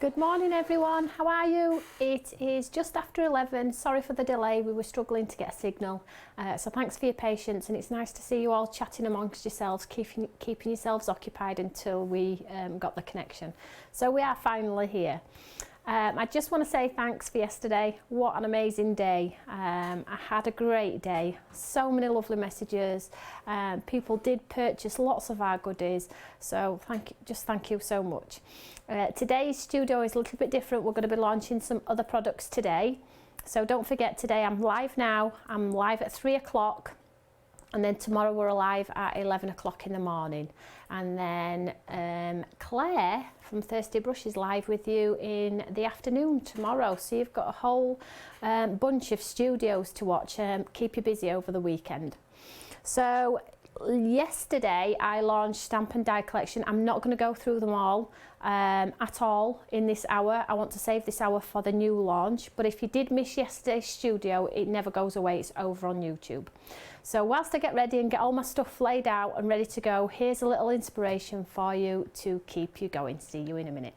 Good morning everyone, how are you? It is just after 11, sorry for the delay, we were struggling to get a signal, so thanks for your patience, and it's nice to see you all chatting amongst yourselves, keeping yourselves occupied until we got the connection. So we are finally here. I just want to say thanks for yesterday. What an amazing day. I had a great day, so many lovely messages, people did purchase lots of our goodies, so thank you so much. Today's studio is a little bit different. We're going to be launching some other products today, so don't forget, today I'm live now. I'm live at 3 o'clock. And then tomorrow we're live at 11 o'clock in the morning. And then Claire from Thirsty Brush is live with you in the afternoon tomorrow. So you've got a whole bunch of studios to watch. Keep you busy over the weekend. So yesterday I launched Stamp and Die collection. I'm not going to go through them all at all in this hour. I want to save this hour for the new launch, but if you did miss yesterday's studio, it never goes away, it's over on YouTube. So whilst I get ready and get all my stuff laid out and ready to go, here's a little inspiration for you to keep you going. See you in a minute.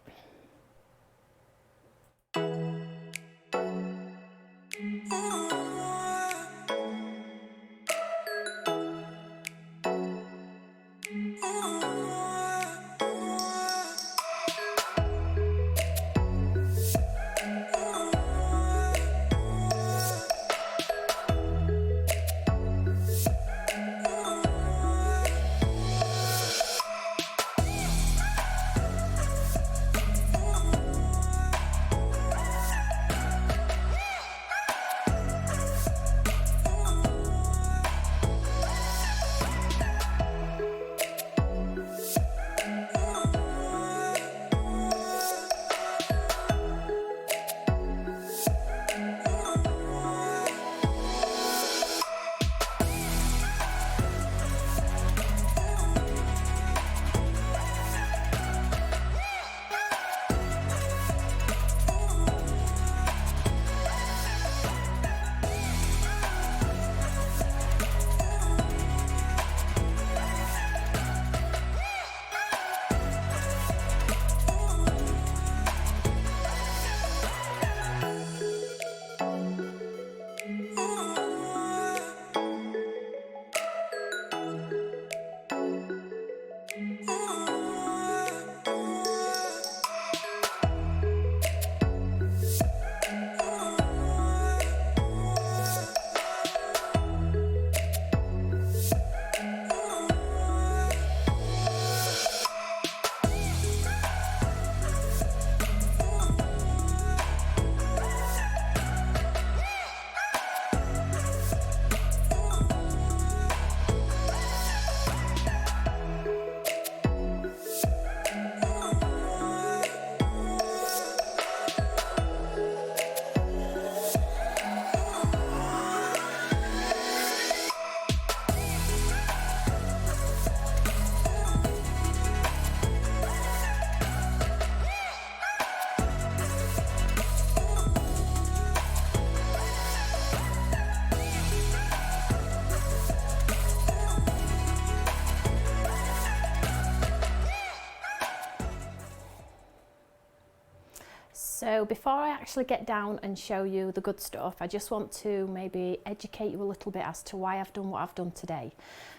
So before I actually get down and show you the good stuff, I just want to maybe educate you a little bit as to why I've done what I've done today.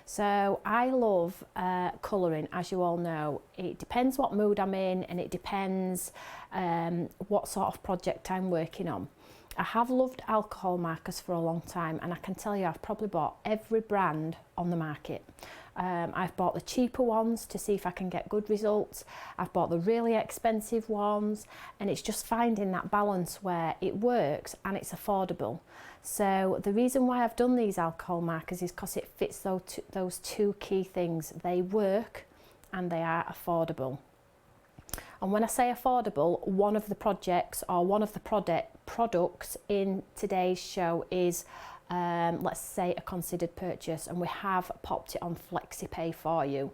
So I love colouring, as you all know. It depends what mood I'm in, and it depends what sort of project I'm working on. I have loved alcohol markers for a long time, and I can tell you I've probably bought every brand on the market. I've bought the cheaper ones to see if I can get good results. I've bought the really expensive ones, and it's just finding that balance where it works and it's affordable. So the reason why I've done these alcohol markers is because it fits those two key things. They work and they are affordable. And when I say affordable, one of the projects or one of the products in today's show is let's say a considered purchase, and we have popped it on FlexiPay for you.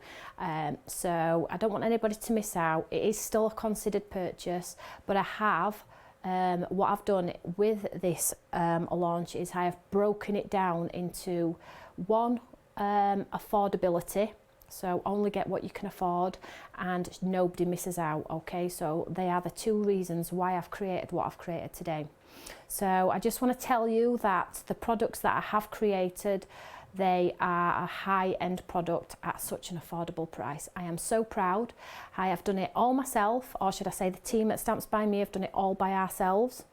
So I don't want anybody to miss out. It is still a considered purchase, but I have what I've done with this launch is I have broken it down into one, affordability, So only get what you can afford and nobody misses out, okay? So they are the two reasons why I've created what I've created today. So I just want to tell you that the products that I have created, they are a high-end product at such an affordable price. I am so proud. I have done it all myself, or should I say the team at Stamps by Me have done it all by ourselves.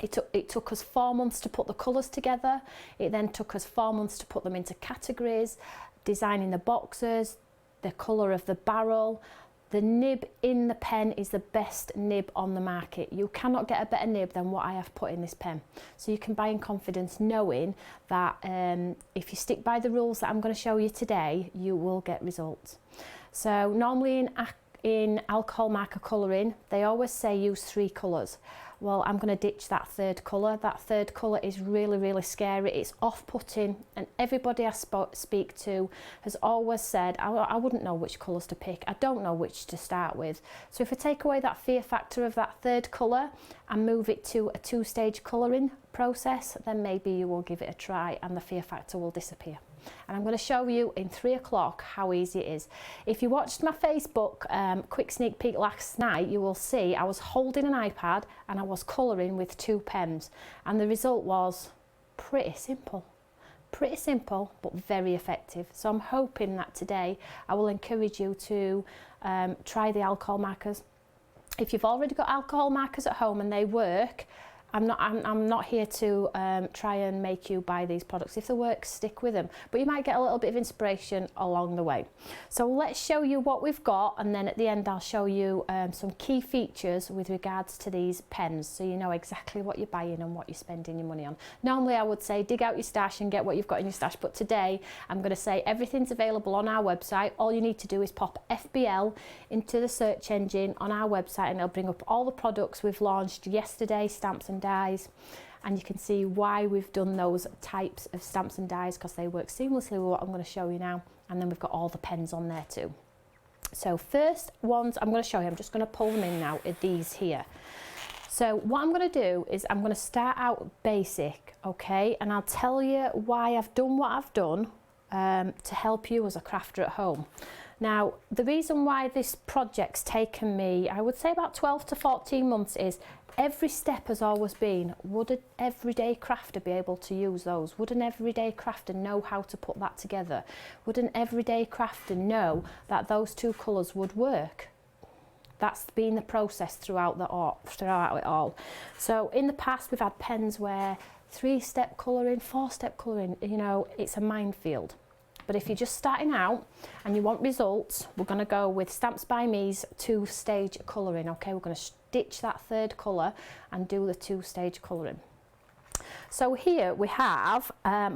It took us 4 months to put the colours together. It then took us 4 months to put them into categories, designing the boxes, the colour of the barrel. The nib in the pen is the best nib on the market. You cannot get a better nib than what I have put in this pen. So you can buy in confidence knowing that if you stick by the rules that I'm going to show you today, you will get results. So normally in alcohol marker colouring, they always say use 3 colours. Well, I'm going to ditch that third colour. That third colour is really, really scary. It's off-putting, and everybody I speak to has always said, I wouldn't know which colours to pick. I don't know which to start with. So if I take away that fear factor of that third colour and move it to a 2-stage colouring process, then maybe you will give it a try and the fear factor will disappear. And I'm going to show you in 3 o'clock how easy it is. If you watched my Facebook quick sneak peek last night, you will see I was holding an iPad and I was colouring with 2 pens, and the result was pretty simple but very effective. So I'm hoping that today I will encourage you to try the alcohol markers. If you've already got alcohol markers at home and they work, I'm not here to try and make you buy these products. If they work, stick with them. But you might get a little bit of inspiration along the way. So let's show you what we've got, and then at the end I'll show you some key features with regards to these pens, so you know exactly what you're buying and what you're spending your money on. Normally I would say dig out your stash and get what you've got in your stash, but today I'm going to say everything's available on our website. All you need to do is pop FBL into the search engine on our website and it'll bring up all the products we've launched yesterday, stamps and dies, and you can see why we've done those types of stamps and dies, because they work seamlessly with what I'm going to show you now. And then we've got all the pens on there too. So first ones I'm going to show you, I'm just going to pull them in now, are these here. So what I'm going to do is I'm going to start out basic, okay, and I'll tell you why I've done what I've done to help you as a crafter at home. Now, the reason why this project's taken me, I would say about 12 to 14 months, is every step has always been, would an everyday crafter be able to use those? Would an everyday crafter know how to put that together? Would an everyday crafter know that those 2 colours would work? That's been the process throughout it all. So in the past we've had pens where 3-step colouring, 4-step colouring, you know, it's a minefield. But if you're just starting out and you want results, we're going to go with Stamps by Me's 2-stage colouring, okay? We're going to ditch that third colour and do the 2-stage colouring. So here we have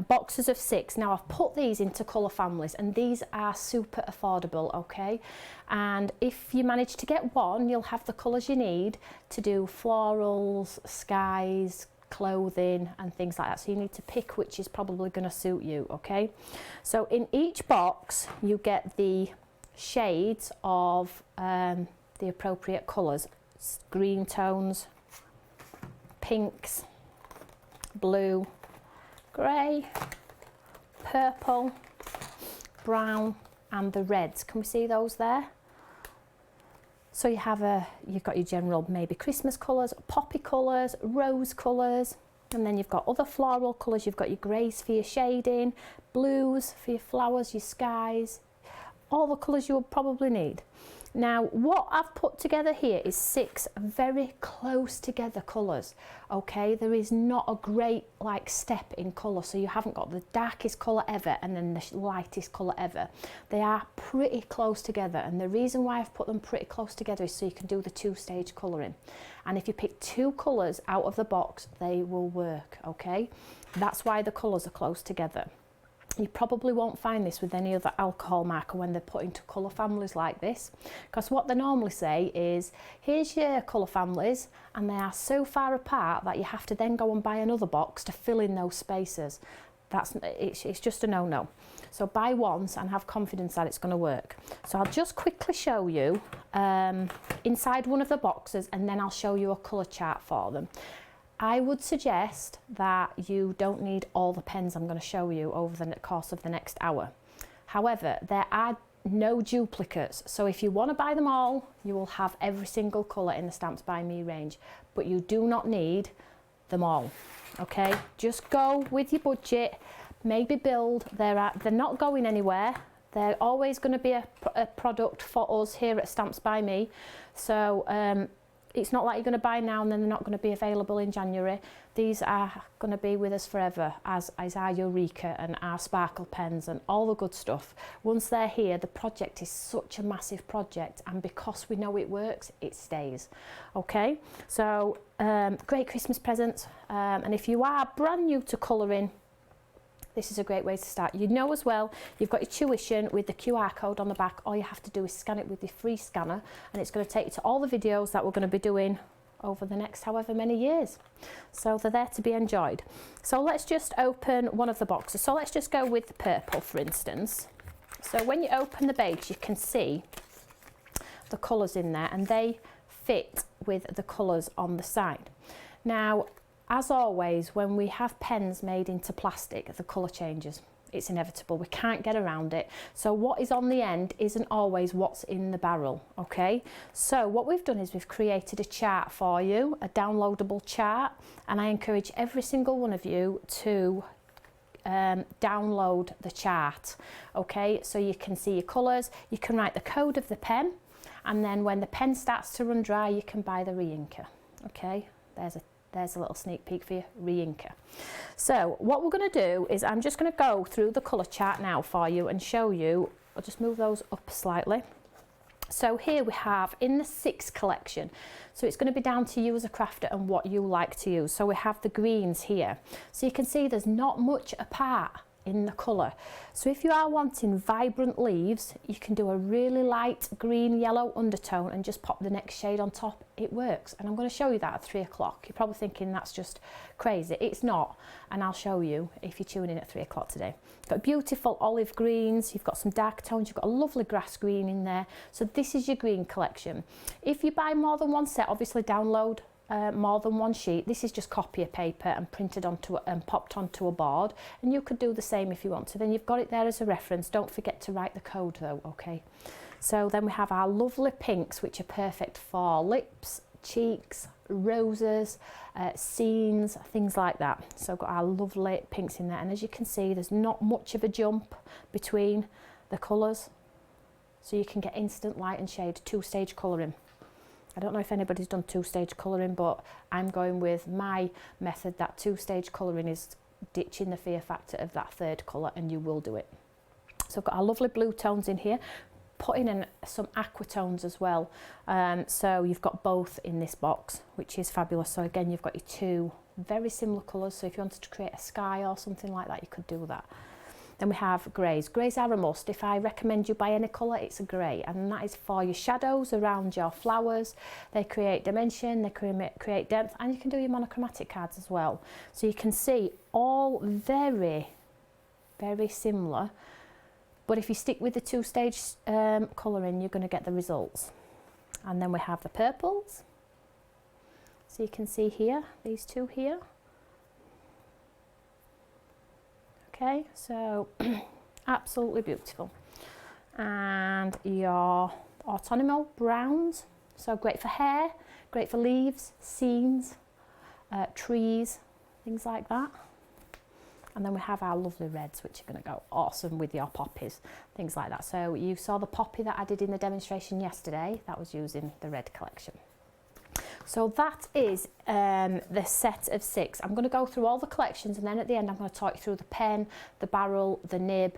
boxes of 6. Now I've put these into colour families and these are super affordable, okay? And if you manage to get one, you'll have the colours you need to do florals, skies, clothing and things like that. So you need to pick which is probably going to suit you, okay? So in each box you get the shades of the appropriate colours. Green tones, pinks, blue, grey, purple, brown and the reds. Can we see those there? So you have you've got your general maybe Christmas colours, poppy colours, rose colours, and then you've got other floral colours. You've got your greys for your shading, blues for your flowers, your skies, all the colours you will probably need. Now what I've put together here is 6 very close together colours, okay? There is not a great like step in colour, so you haven't got the darkest colour ever and then the lightest colour ever. They are pretty close together, and the reason why I've put them pretty close together is so you can do the 2-stage colouring. And if you pick 2 colours out of the box, they will work, okay? That's why the colours are close together. You probably won't find this with any other alcohol marker when they're put into colour families like this, because what they normally say is, here's your colour families, and they are so far apart that you have to then go and buy another box to fill in those spaces. It's just a no-no. So buy once and have confidence that it's going to work. So I'll just quickly show you inside one of the boxes, and then I'll show you a colour chart for them. I would suggest that you don't need all the pens I'm going to show you over the course of the next hour. However, there are no duplicates. So if you want to buy them all, you will have every single colour in the Stamps by Me range, but you do not need them all. Okay, just go with your budget, maybe build. They're not going anywhere. They're always going to be a product for us here at Stamps by Me. So it's not like you're going to buy now and then they're not going to be available in January. These are going to be with us forever, as our Eureka and our sparkle pens and all the good stuff. Once they're here, the project is such a massive project, and because we know it works, it stays. Okay, so great Christmas presents, and if you are brand new to colouring, this is a great way to start. You know as well, you've got your tuition with the QR code on the back. All you have to do is scan it with your free scanner, and it's going to take you to all the videos that we're going to be doing over the next however many years. So they're there to be enjoyed. So let's just open one of the boxes. So let's just go with the purple, for instance. So when you open the base, you can see the colours in there, and they fit with the colours on the side. Now, as always, when we have pens made into plastic, the colour changes. It's inevitable, we can't get around it. So what is on the end isn't always what's in the barrel, okay? So what we've done is we've created a chart for you, a downloadable chart, and I encourage every single one of you to download the chart, okay? So you can see your colours, you can write the code of the pen, and then when the pen starts to run dry, you can buy the re-inker, okay? There's a little sneak peek for you, re-inker. So what we're going to do is I'm just going to go through the colour chart now for you and show you. I'll just move those up slightly. So here we have in the 6 collection. So it's going to be down to you as a crafter and what you like to use. So we have the greens here. So you can see there's not much apart in the colour. So if you are wanting vibrant leaves, you can do a really light green yellow undertone and just pop the next shade on top. It works, and I'm going to show you that at 3 o'clock. You're probably thinking that's just crazy. It's not, and I'll show you if you tune in at 3 o'clock today. You've got beautiful olive greens, you've got some dark tones, you've got a lovely grass green in there. So this is your green collection. If you buy more than one set, obviously download more than one sheet. This is just copy paper and printed onto and popped onto a board, and you could do the same if you want to. Then you've got it there as a reference. Don't forget to write the code though, okay? So then we have our lovely pinks, which are perfect for lips, cheeks, roses, scenes, things like that. So I've got our lovely pinks in there, and as you can see, there's not much of a jump between the colours, so you can get instant light and shade, 2-stage colouring. I don't know if anybody's done 2-stage colouring, but I'm going with my method that 2-stage colouring is ditching the fear factor of that 3rd colour, and you will do it. So I've got our lovely blue tones in here, putting in some aqua tones as well. So you've got both in this box, which is fabulous. So again, you've got your 2 very similar colours. So if you wanted to create a sky or something like that, you could do that. Then we have greys. Greys are a must. If I recommend you buy any colour, it's a grey, and that is for your shadows around your flowers. They create dimension, they create depth, and you can do your monochromatic cards as well. So you can see all very, very similar, but if you stick with the 2-stage colouring, you're going to get the results. And then we have the purples. So you can see here, these 2 here. Okay, so absolutely beautiful. And your autumnal browns, so great for hair, great for leaves, scenes, trees, things like that. And then we have our lovely reds, which are going to go awesome with your poppies, things like that. So you saw the poppy that I did in the demonstration yesterday, that was using the red collection. So that is the set of 6. I'm going to go through all the collections, and then at the end I'm going to talk you through the pen, the barrel, the nib,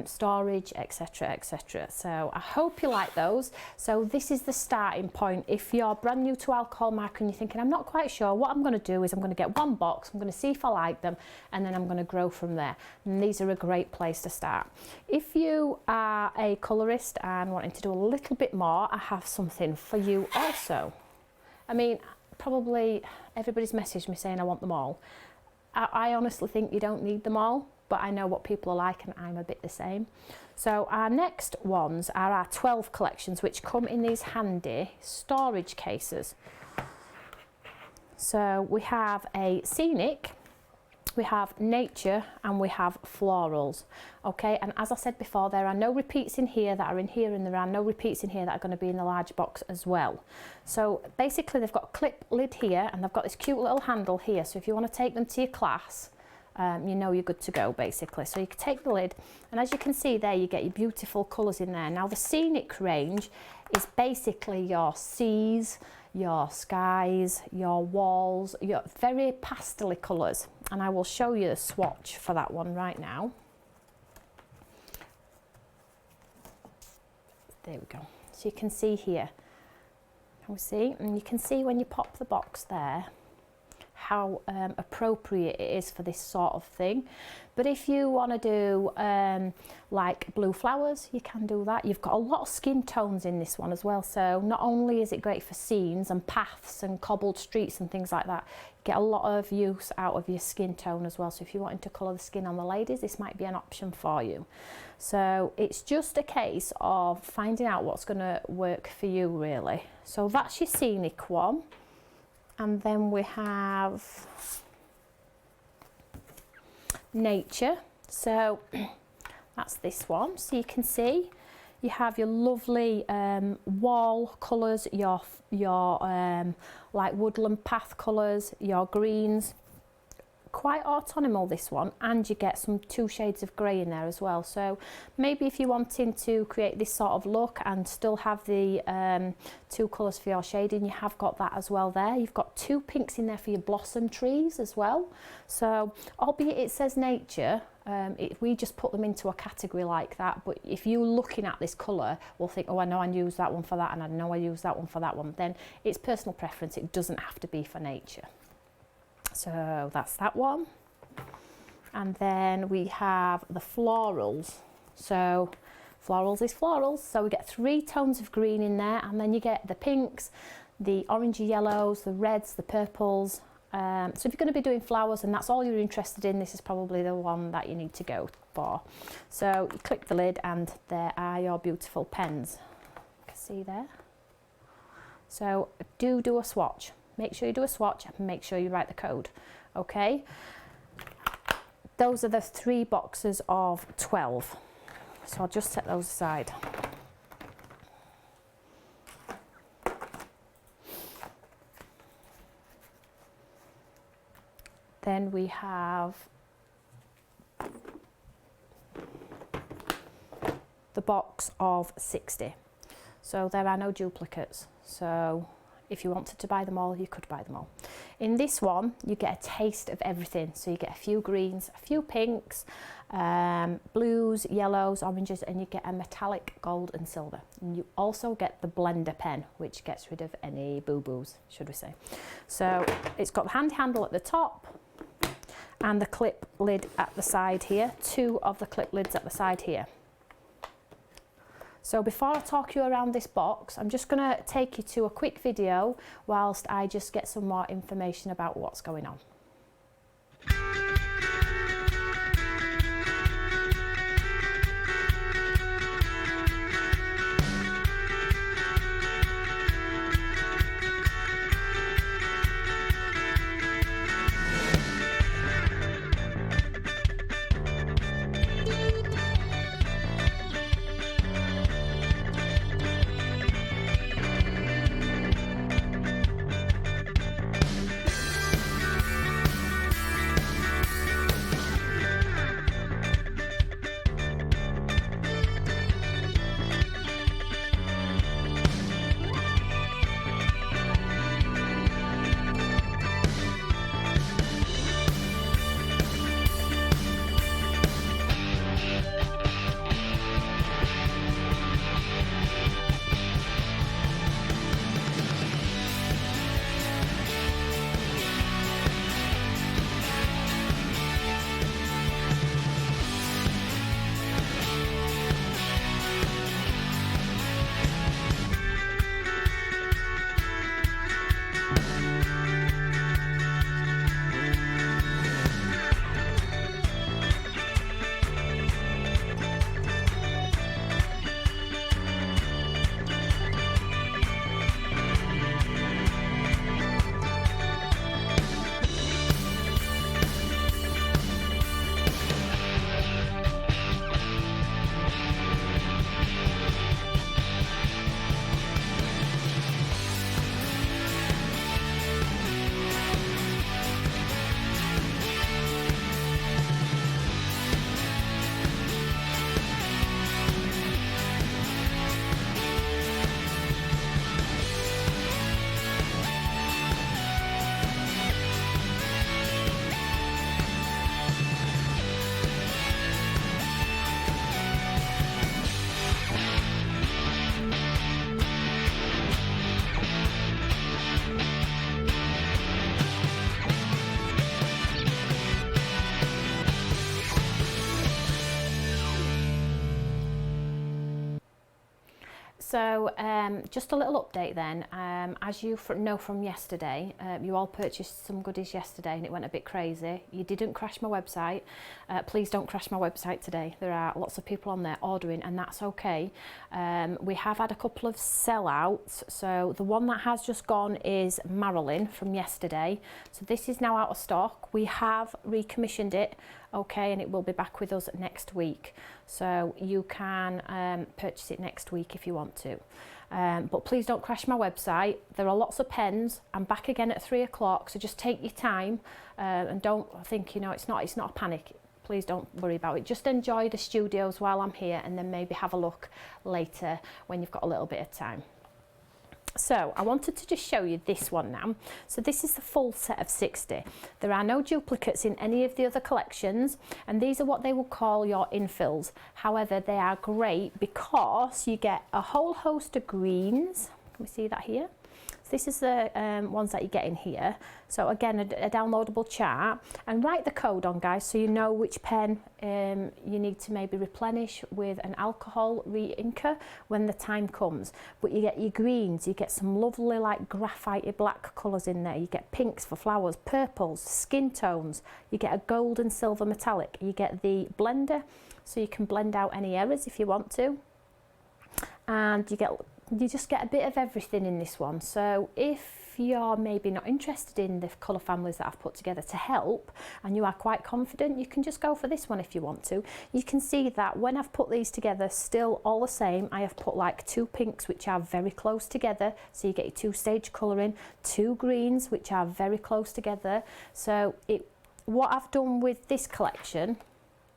storage, etc, etc. So I hope you like those. So this is the starting point. If you're brand new to alcohol marker and you're thinking, I'm not quite sure, what I'm going to do is I'm going to get one box, I'm going to see if I like them, and then I'm going to grow from there. And these are a great place to start. If you are a colourist and wanting to do a little bit more, I have something for you also. I mean, probably everybody's messaged me saying I want them all. I honestly think you don't need them all, but I know what people are like, and I'm a bit the same. So our next ones are our 12 collections, which come in these handy storage cases. So we have a scenic, we have nature, and we have florals. Okay, and as I said before, there are no repeats in here that are in here, and there are no repeats in here that are going to be in the large box as well. So basically they've got a clip lid here, and they've got this cute little handle here, so if you want to take them to your class, you know you're good to go basically. So you can take the lid, and as you can see there, you get your beautiful colours in there. Now the scenic range is basically your seas, your skies, your walls, your very pastel colours, and I will show you the swatch for that one right now. There we go. So you can see here, can we see? And you can see when you pop the box there how appropriate it is for this sort of thing. But if you want to do like blue flowers, you can do that. You've got a lot of skin tones in this one as well, so not only is it great for scenes and paths and cobbled streets and things like that, you get a lot of use out of your skin tone as well. So if you're wanting to colour the skin on the ladies, this might be an option for you. So it's just a case of finding out what's going to work for you really. So that's your scenic one. And then we have nature, so that's this one. So you can see you have your lovely wall colours, your like woodland path colours, your greens. Quite autumnal this one, and you get some 2 shades of grey in there as well. So maybe if you're wanting to create this sort of look and still have the 2 colours for your shading, you have got that as well there. You've got 2 pinks in there for your blossom trees as well. So albeit it says nature, we just put them into a category like that, but if you're looking at this colour, we'll think, oh, I know I use that one for that, and I know I use that one for that one. Then it's personal preference, it doesn't have to be for nature. So that's that one. And then we have the florals. So florals is florals. So we get 3 tones of green in there, and then you get the pinks, the orangey yellows, the reds, the purples. So if you're going to be doing flowers and that's all you're interested in, this is probably the one that you need to go for. So you click the lid, and there are your beautiful pens. You can see there. So do a swatch. Make sure you do a swatch and make sure you write the code. Okay, those are the 3 boxes of 12. So I'll just set those aside. Then we have the box of 60. So there are no duplicates. So if you wanted to buy them all, you could buy them all. In this one, you get a taste of everything. So you get a few greens, a few pinks, blues, yellows, oranges, and you get a metallic gold and silver. And you also get the blender pen, which gets rid of any boo-boos, should we say. So it's got the hand handle at the top and the clip lid at the side here, 2 of the clip lids at the side here. So before I talk you around this box, I'm just going to take you to a quick video whilst I just get some more information about what's going on. So just a little update then. As you know from yesterday, you all purchased some goodies yesterday and it went a bit crazy. You didn't crash my website. Please don't crash my website today. There are lots of people on there ordering and that's okay. We have had a couple of sellouts. So the one that has just gone is Marilyn from yesterday. So this is now out of stock. We have recommissioned it, okay, and it will be back with us next week. So you can purchase it next week if you want to. But please don't crash my website. There are lots of pens. I'm back again at 3 o'clock, so just take your time and don't think, you know, it's not a panic. Please don't worry about it. Just enjoy the studios while I'm here and then maybe have a look later when you've got a little bit of time. So I wanted to just show you this one now. So this is the full set of 60. There are no duplicates in any of the other collections, and these are what they will call your infills. However, they are great because you get a whole host of greens. Can we see that here? So this is the ones that you get in here. So again, a downloadable chart, and write the code on, guys, so you know which pen you need to maybe replenish with an alcohol re-inker when the time comes. But you get your greens, you get some lovely like graphite black colours in there, you get pinks for flowers, purples, skin tones, you get a gold and silver metallic, you get the blender so you can blend out any errors if you want to, and you just get a bit of everything in this one. So if you're maybe not interested in the colour families that I've put together to help and you are quite confident, you can just go for this one if you want to. You can see that when I've put these together, still all the same, I have put like 2 pinks which are very close together, so you get your 2-stage colouring, 2 greens which are very close together. So what I've done with this collection,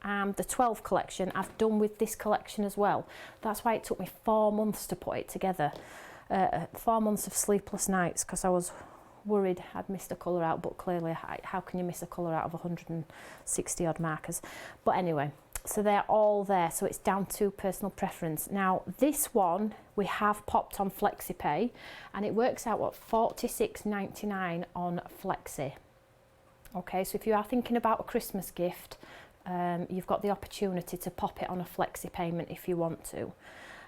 the 12 collection, I've done with this collection as well. That's why it took me 4 months to put it together. 4 months of sleepless nights because I was worried I'd missed a colour out, but clearly how can you miss a colour out of 160 odd markers? But anyway, so they're all there, so it's down to personal preference. Now this one we have popped on FlexiPay and it works out what, £46.99 on Flexi. Okay, so if you are thinking about a Christmas gift, you've got the opportunity to pop it on a flexi payment if you want to,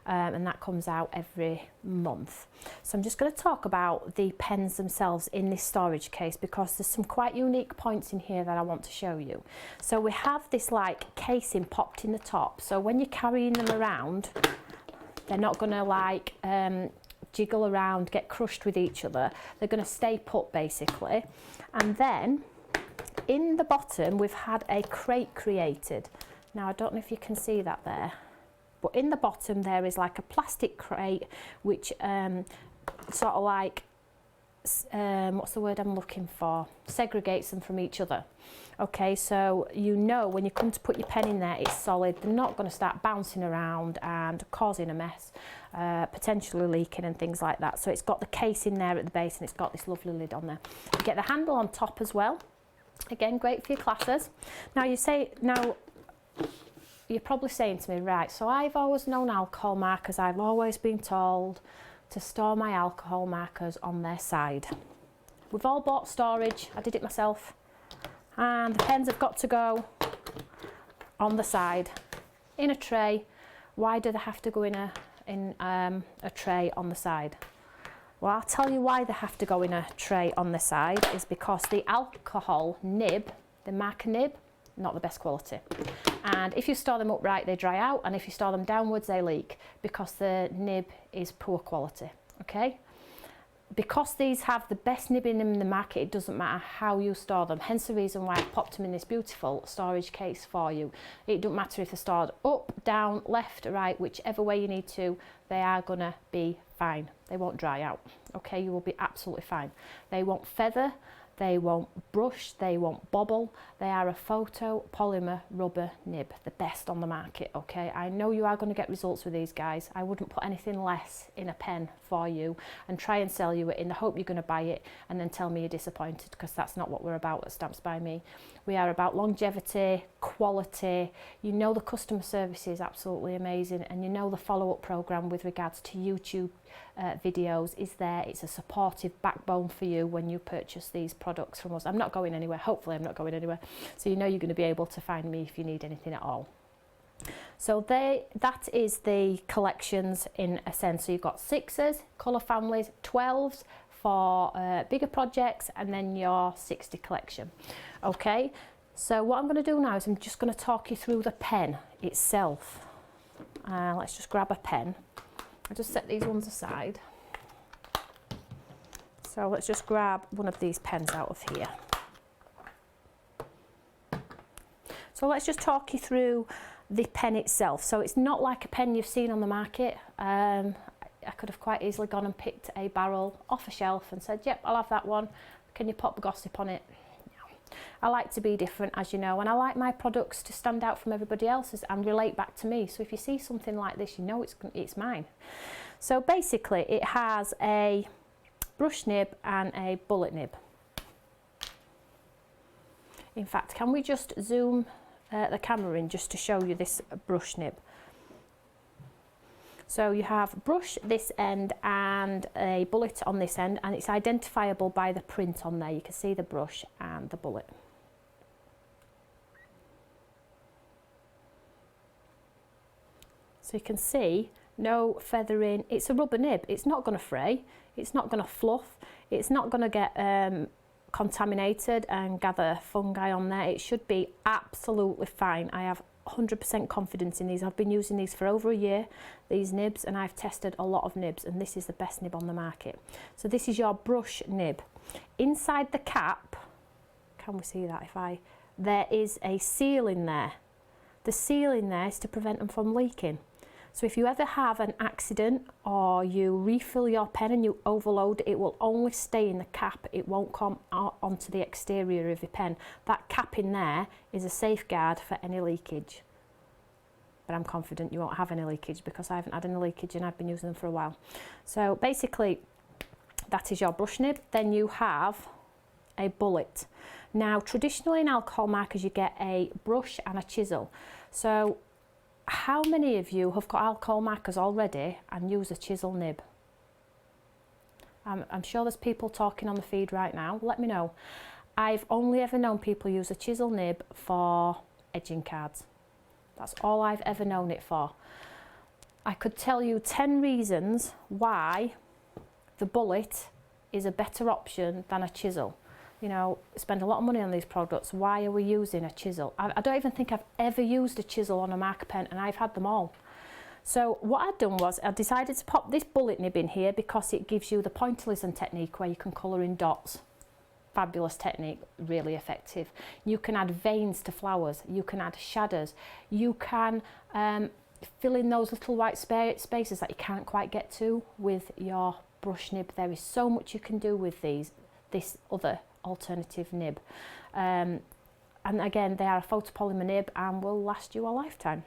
and that comes out every month. So I'm just going to talk about the pens themselves in this storage case because there's some quite unique points in here that I want to show you. So we have this like casing popped in the top, so when you're carrying them around they're not going to like jiggle around, get crushed with each other. They're going to stay put basically. And then in the bottom we've had a crate created. Now I don't know if you can see that there, but in the bottom there is like a plastic crate which sort of like what's the word I'm looking for, segregates them from each other. Okay, so you know when you come to put your pen in there it's solid, they're not going to start bouncing around and causing a mess, potentially leaking and things like that. So it's got the case in there at the base and it's got this lovely lid on there. You get the handle on top as well. Again, great for your classes. Now you're probably saying to me, right, so I've always known alcohol markers, I've always been told to store my alcohol markers on their side. We've all bought storage, I did it myself, and the pens have got to go on the side in a tray. Why do they have to go in a tray on the side? Well, I'll tell you why they have to go in a tray on the side is because the alcohol nib, the marker nib, not the best quality. And if you store them upright, they dry out, and if you store them downwards, they leak because the nib is poor quality, okay? Because these have the best nib in them in the market, it doesn't matter how you store them. Hence the reason why I've popped them in this beautiful storage case for you. It doesn't matter if they're stored up, down, left, right, whichever way you need to, they are gonna be fine. They won't dry out, okay? You will be absolutely fine. They won't feather, they won't brush, they won't bobble. They are a photo polymer rubber nib, the best on the market, okay? I know you are going to get results with these guys. I wouldn't put anything less in a pen for you and try and sell you it in the hope you're going to buy it and then tell me you're disappointed, because that's not what we're about at Stamps by Me. We are about longevity, quality. You know the customer service is absolutely amazing, and you know the follow-up program with regards to YouTube videos is there. It's a supportive backbone for you when you purchase these products from us. I'm not going anywhere. Hopefully I'm not going anywhere. So you know you're going to be able to find me if you need anything at all. So that is the collections in a sense. So you've got 6s, colour families, 12s for bigger projects, and then your 60 collection. Okay, so what I'm going to do now is I'm just going to talk you through the pen itself. Let's just grab a pen. I'll just set these ones aside. So let's just grab one of these pens out of here. So let's just talk you through the pen itself. So it's not like a pen you've seen on the market. I could have quite easily gone and picked a barrel off a shelf and said, yep, I'll have that one. Can you pop gossip on it? No. I like to be different, as you know, and I like my products to stand out from everybody else's and relate back to me. So if you see something like this, you know it's mine. So basically it has a brush nib and a bullet nib. In fact, can we just zoom the camera in just to show you this brush nib? So you have brush this end and a bullet on this end, and it's identifiable by the print on there. You can see the brush and the bullet. So you can see no feathering. It's a rubber nib. It's not going to fray. It's not going to fluff. It's not going to get contaminated and gather fungi on there. It should be absolutely fine. I have 100% confidence in these. I've been using these for over a year, these nibs, and I've tested a lot of nibs, and this is the best nib on the market. So this is your brush nib. Inside the cap, can we see that? There is a seal in there. The seal in there is to prevent them from leaking. So if you ever have an accident or you refill your pen and you overload, it will only stay in the cap. It won't come out onto the exterior of your pen. That cap in there is a safeguard for any leakage. But I'm confident you won't have any leakage because I haven't had any leakage and I've been using them for a while. So basically, that is your brush nib. Then you have a bullet. Now, traditionally in alcohol markers, you get a brush and a chisel. So how many of you have got alcohol markers already and use a chisel nib? I'm sure there's people talking on the feed right now. Let me know. I've only ever known people use a chisel nib for edging cards. That's all I've ever known it for. I could tell you 10 reasons why the bullet is a better option than a chisel. You know, spend a lot of money on these products. Why are we using a chisel? I don't even think I've ever used a chisel on a marker pen, and I've had them all. So what I'd done was I decided to pop this bullet nib in here because it gives you the pointillism technique where you can colour in dots. Fabulous technique, really effective. You can add veins to flowers. You can add shadows. You can fill in those little white spaces that you can't quite get to with your brush nib. There is so much you can do with this other alternative nib, and again, they are a photopolymer nib and will last you a lifetime.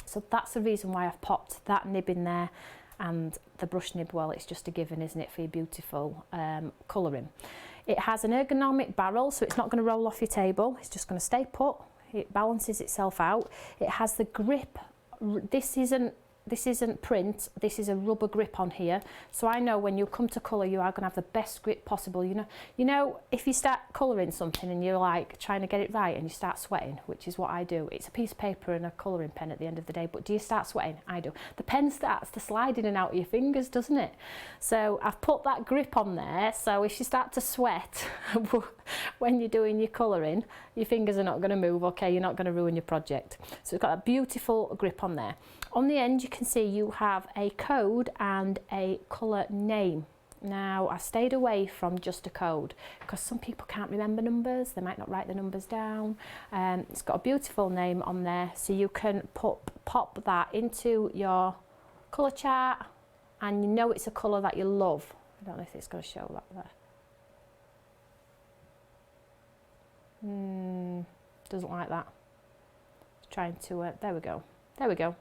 So that's the reason why I've popped that nib in there, and the brush nib, well, it's just a given, isn't it, for your beautiful colouring. It has an ergonomic barrel, so it's not going to roll off your table. It's just going to stay put. It balances itself out. It has the grip. This isn't print, this is a rubber grip on here. So I know when you come to colour, you are going to have the best grip possible. You know, if you start colouring something and you're like trying to get it right and you start sweating, which is what I do. It's a piece of paper and a colouring pen at the end of the day, but do you start sweating? I do. The pen starts to slide in and out of your fingers, doesn't it? So I've put that grip on there, so if you start to sweat when you're doing your colouring, your fingers are not going to move, okay? You're not going to ruin your project. So it's got a beautiful grip on there. On the end, you can see you have a code and a colour name. Now, I stayed away from just a code because some people can't remember numbers. They might not write the numbers down. It's got a beautiful name on there, so you can pop that into your colour chart, and you know it's a colour that you love. I don't know if it's going to show that there. Doesn't like that. Trying to, there we go. There we go.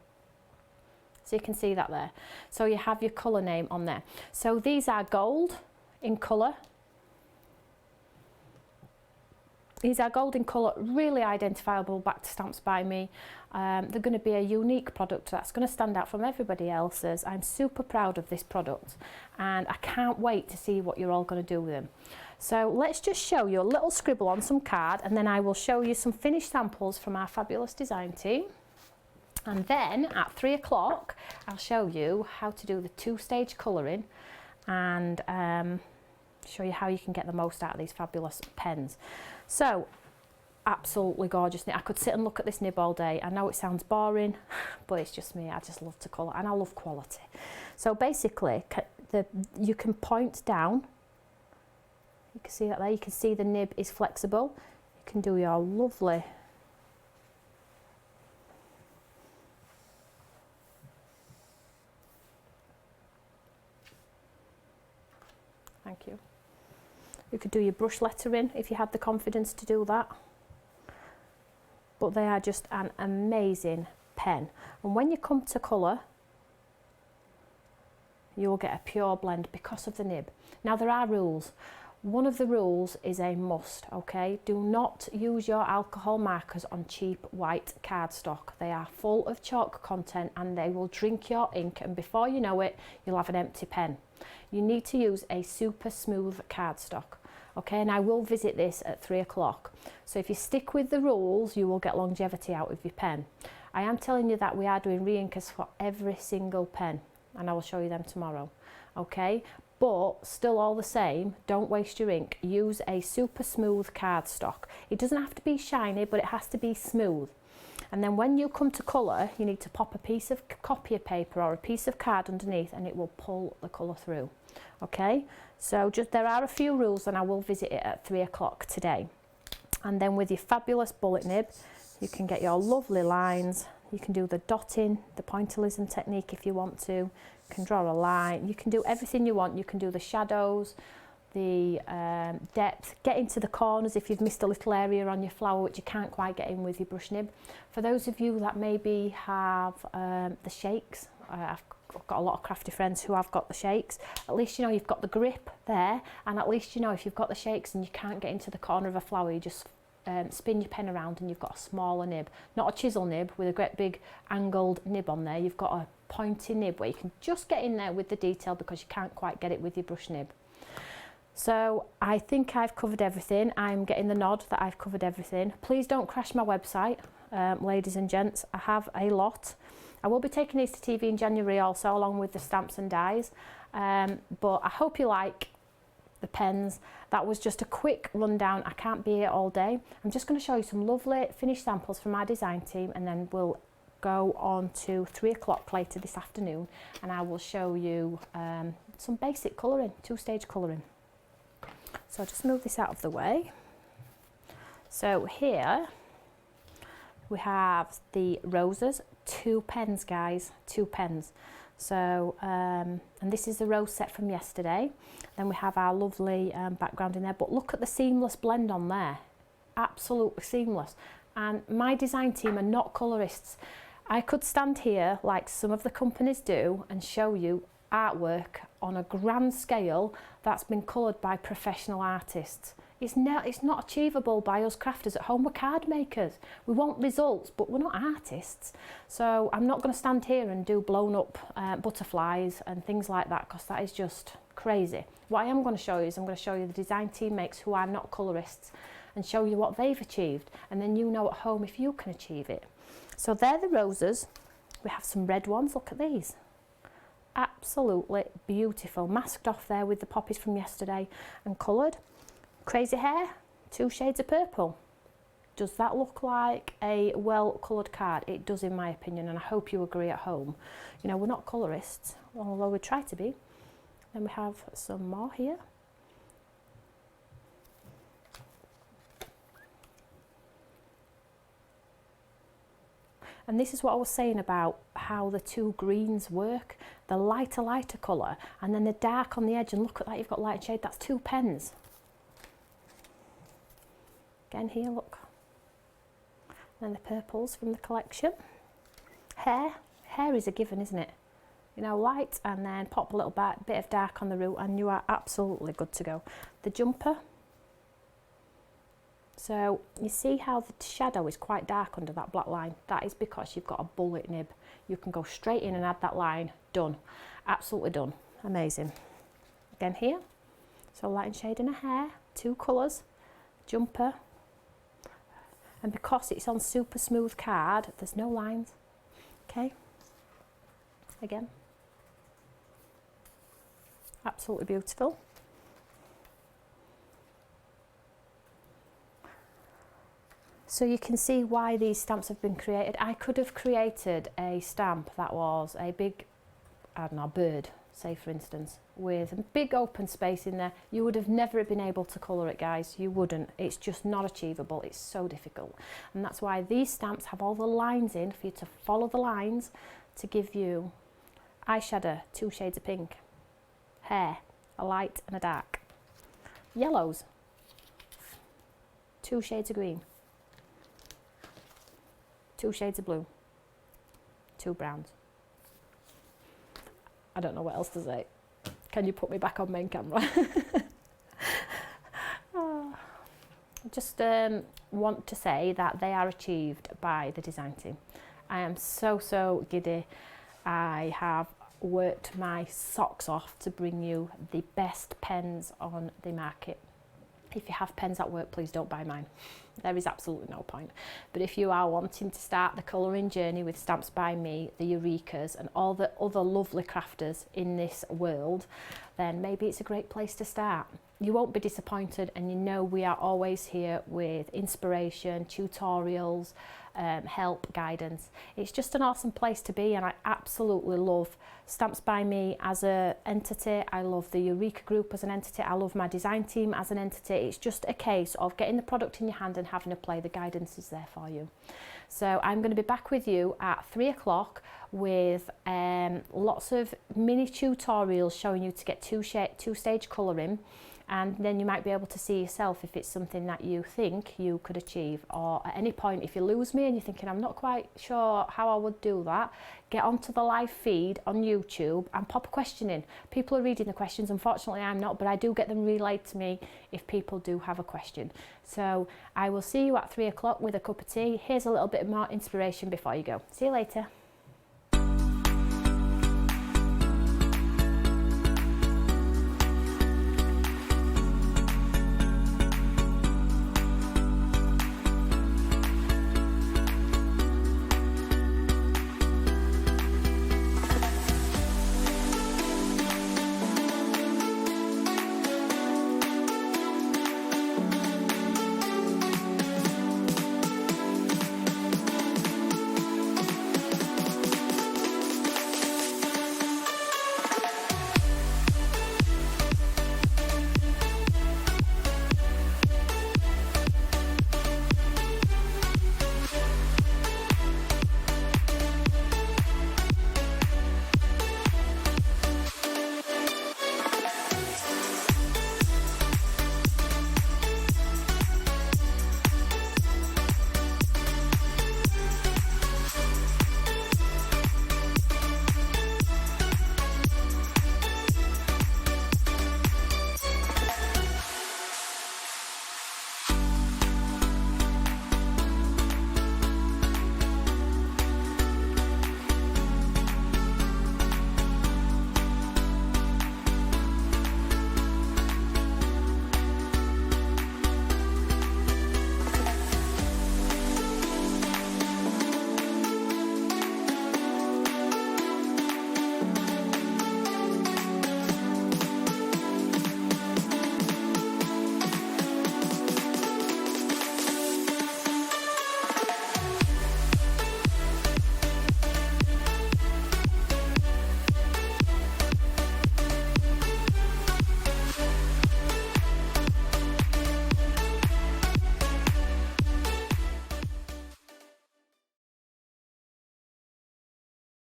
So you can see that there. So you have your colour name on there. So these are gold in colour. These are gold in colour, really identifiable back to Stamps by Me. They're going to be a unique product that's going to stand out from everybody else's. I'm super proud of this product and I can't wait to see what you're all going to do with them. So let's just show you a little scribble on some card, and then I will show you some finished samples from our fabulous design team. And then at 3 o'clock, I'll show you how to do the 2-stage colouring and show you how you can get the most out of these fabulous pens. So, absolutely gorgeous nib. I could sit and look at this nib all day. I know it sounds boring, but it's just me. I just love to colour and I love quality. So basically, you can point down. You can see that there. You can see the nib is flexible. You can do your lovely thank you. You could do your brush lettering if you had the confidence to do that. But they are just an amazing pen. And when you come to colour, you'll get a pure blend because of the nib. Now there are rules. One of the rules is a must, okay? Do not use your alcohol markers on cheap white cardstock. They are full of chalk content and they will drink your ink, and before you know it, you'll have an empty pen. You need to use a super smooth cardstock, okay? And I will visit this at 3 o'clock. So if you stick with the rules, you will get longevity out of your pen. I am telling you that we are doing re-inkers for every single pen, and I will show you them tomorrow, okay? But still all the same, don't waste your ink. Use a super smooth cardstock. It doesn't have to be shiny, but it has to be smooth. And then when you come to colour, you need to pop a piece of copier paper or a piece of card underneath and it will pull the colour through, okay? So just there are a few rules and I will visit it at 3 o'clock today. And then with your fabulous bullet nib, you can get your lovely lines. You can do the dotting, the pointillism technique if you want to. You can draw a line. You can do everything you want. You can do the shadows, the depth, get into the corners if you've missed a little area on your flower which you can't quite get in with your brush nib. For those of you that maybe have the shakes, I've got a lot of crafty friends who have got the shakes. At least you know you've got the grip there, and at least you know if you've got the shakes and you can't get into the corner of a flower, you just spin your pen around and you've got a smaller nib. Not a chisel nib with a great big angled nib on there. You've got a pointy nib where you can just get in there with the detail because you can't quite get it with your brush nib. So I think I've covered everything. I'm getting the nod that I've covered everything. Please don't crash my website, ladies and gents. I have a lot. I will be taking these to TV in January also, along with the stamps and dies. But I hope you like the pens. That was just a quick rundown. I can't be here all day. I'm just going to show you some lovely finished samples from our design team, and then we'll go on to 3 o'clock later this afternoon and I will show you some basic colouring, 2-stage colouring. So I'll just move this out of the way. So here we have the roses, 2 pens guys, 2 pens. So and this is the rose set from yesterday. Then we have our lovely background in there, but look at the seamless blend on there, absolutely seamless. And my design team are not colourists. I could stand here like some of the companies do and show you artwork on a grand scale that's been coloured by professional artists. It's not achievable by us crafters at home. We're card makers. We want results, but we're not artists. So I'm not going to stand here and do blown up butterflies and things like that, because that is just crazy. What I am going to show you is I'm going to show you the design teammates who are not colourists and show you what they've achieved, and then you know at home if you can achieve it. So they're the roses. We have some red ones. Look at these. Absolutely beautiful. Masked off there with the poppies from yesterday and coloured. Crazy hair, 2 shades of purple. Does that look like a well coloured card? It does in my opinion, and I hope you agree at home. You know, we're not colourists, although we try to be. Then we have some more here. And this is what I was saying about how the 2 greens work. The lighter colour and then the dark on the edge, and look at that, you've got light and shade. That's 2 pens. Again here, look. And the purples from the collection. Hair is a given, isn't it? You know, light and then pop a little bit of dark on the root and you are absolutely good to go. The jumper. So you see how the shadow is quite dark under that black line? That is because you've got a bullet nib. You can go straight in and add that line. Done. Absolutely done. Amazing. Again here. So light and shade in a hair. 2 colours. Jumper. And because it's on super smooth card, there's no lines. Okay, again, absolutely beautiful. So you can see why these stamps have been created. I could have created a stamp that was a big, I don't know, bird, say for instance, with a big open space in there. You would have never been able to colour it, guys. You wouldn't. It's just not achievable. It's so difficult. And that's why these stamps have all the lines in for you to follow the lines to give you eyeshadow, 2 shades of pink, hair, a light and a dark, yellows, 2 shades of green, 2 shades of blue, 2 browns. I don't know what else to say. Can you put me back on main camera? Oh. Just want to say that they are achieved by the design team. I am so giddy. I have worked my socks off to bring you the best pens on the market. If you have pens at work, please don't buy mine. There is absolutely no point. But if you are wanting to start the colouring journey with Stamps by Me, the Eurekas and all the other lovely crafters in this world, then maybe it's a great place to start. You won't be disappointed, and you know we are always here with inspiration, tutorials, help, guidance. It's just an awesome place to be, and I absolutely love Stamps by Me as an entity. I love the Eureka group as an entity. I love my design team as an entity. It's just a case of getting the product in your hand and having a play. The guidance is there for you. So I'm going to be back with you at 3 o'clock with lots of mini tutorials showing you to get two-stage colouring, and then you might be able to see yourself if it's something that you think you could achieve. Or at any point, if you lose me and you're thinking, I'm not quite sure how I would do that, get onto the live feed on YouTube and pop a question in. People are reading the questions. Unfortunately, I'm not, but I do get them relayed to me if people do have a question. So I will see you at 3 o'clock with a cup of tea. Here's a little bit more inspiration before you go. See you later.